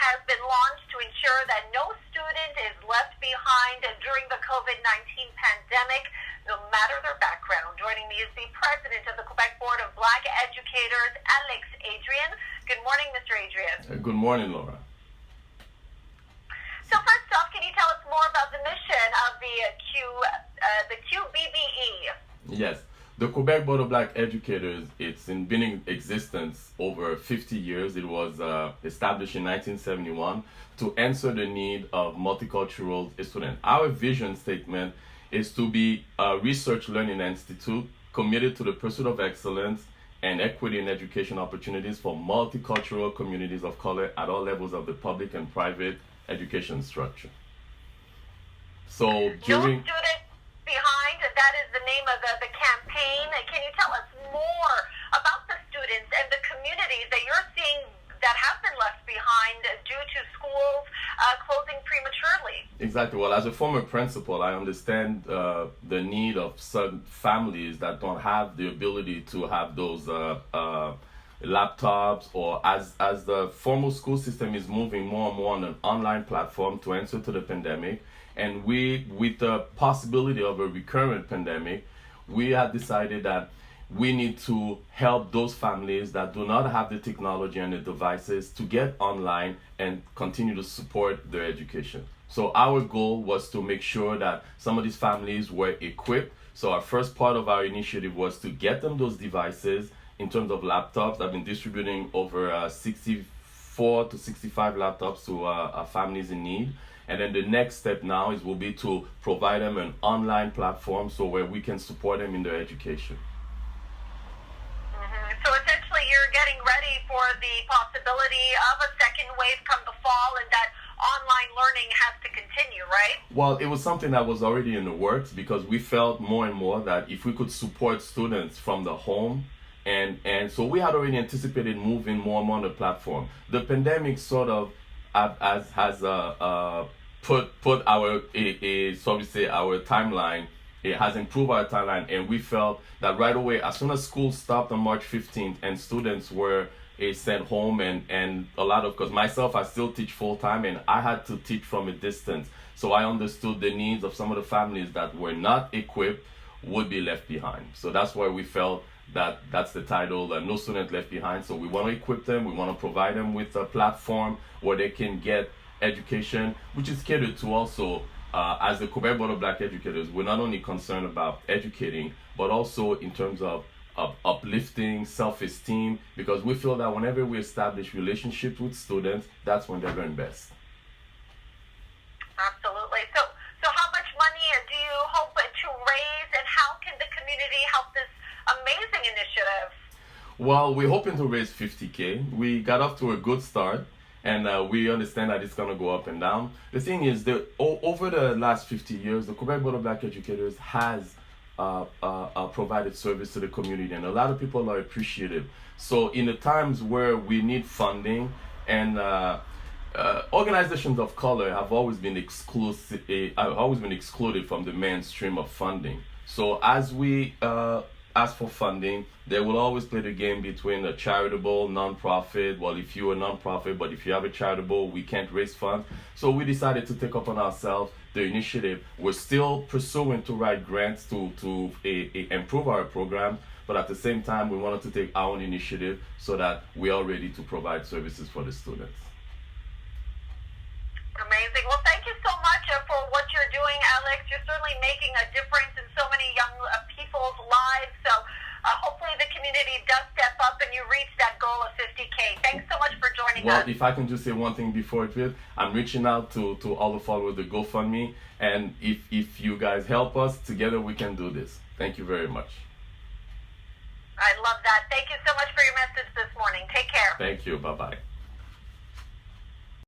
has been launched to ensure that no student is left behind during the COVID-19 pandemic, no matter their background. Joining me is the president of the Quebec Board of Black Educators, Alix Adrien. Good morning, Mr. Adrien. Good morning, Laura. So first off, can you tell us more about the mission of the QBBE? Yes. The Quebec Board of Black Educators, it's been in existence over 50 years. It was established in 1971 to answer the need of multicultural students. Our vision statement is to be a research learning institute committed to the pursuit of excellence and equity in education opportunities for multicultural communities of color at all levels of the public and private education structure. So during... No student behind, that is the name of the campaign. Can you tell us more about the students and the communities that you're seeing that have been left behind due to schools closing prematurely? Exactly. Well, as a former principal, I understand the need of certain families that don't have the ability to have those laptops, or as the formal school system is moving more and more on an online platform to answer to the pandemic, and we, with the possibility of a recurrent pandemic, we have decided that we need to help those families that do not have the technology and the devices to get online and continue to support their education. So our goal was to make sure that some of these families were equipped. So our first part of our initiative was to get them those devices in terms of laptops. I've been distributing over 64 to 65 laptops to families in need. And then the next step now will be to provide them an online platform so where we can support them in their education. So essentially you're getting ready for the possibility of a second wave come the fall, and that online learning has to continue, right? Well, it was something that was already in the works, because we felt more and more that if we could support students from the home, and so we had already anticipated moving more and more on the platform. The pandemic sort of has put our so we say our timeline. It has improved our timeline, and we felt that right away, as soon as school stopped on March 15th and students were sent home, and a lot of, because myself, I still teach full-time, and I had to teach from a distance. So I understood the needs of some of the families that were not equipped would be left behind. So that's why we felt that that's the title, No Student Left Behind. So we want to equip them, we want to provide them with a platform where they can get education, which is catered to also. As the Quebec Board of Black Educators, we're not only concerned about educating, but also in terms of uplifting self-esteem, because we feel that whenever we establish relationships with students, that's when they're learn best. Absolutely. So how much money do you hope to raise, and how can the community help this amazing initiative? Well, we're hoping to raise $50,000. We got off to a good start. And we understand that it's going to go up and down. The thing is that over the last 50 years, the Quebec Board of Black Educators has provided service to the community, and a lot of people are appreciative. So in the times where we need funding, and organizations of color have always been excluded from the mainstream of funding. So as we ask for funding, they will always play the game between a charitable, non-profit. Well, if you're a non-profit, but if you have a charitable, we can't raise funds. So we decided to take upon ourselves the initiative. We're still pursuing to write grants to improve our program, but at the same time, we wanted to take our own initiative so that we are ready to provide services for the students. Amazing. Well, thank you so much for what you're doing, Alix. You're certainly making a difference in so many young people's lives. So hopefully the community does step up and you reach that goal of $50,000. Thanks so much for joining us. Well, if I can just say one thing before it, I'm reaching out to all the followers of the GoFundMe. And if you guys help us, together we can do this. Thank you very much. I love that. Thank you so much for your message this morning. Take care. Thank you. Bye-bye.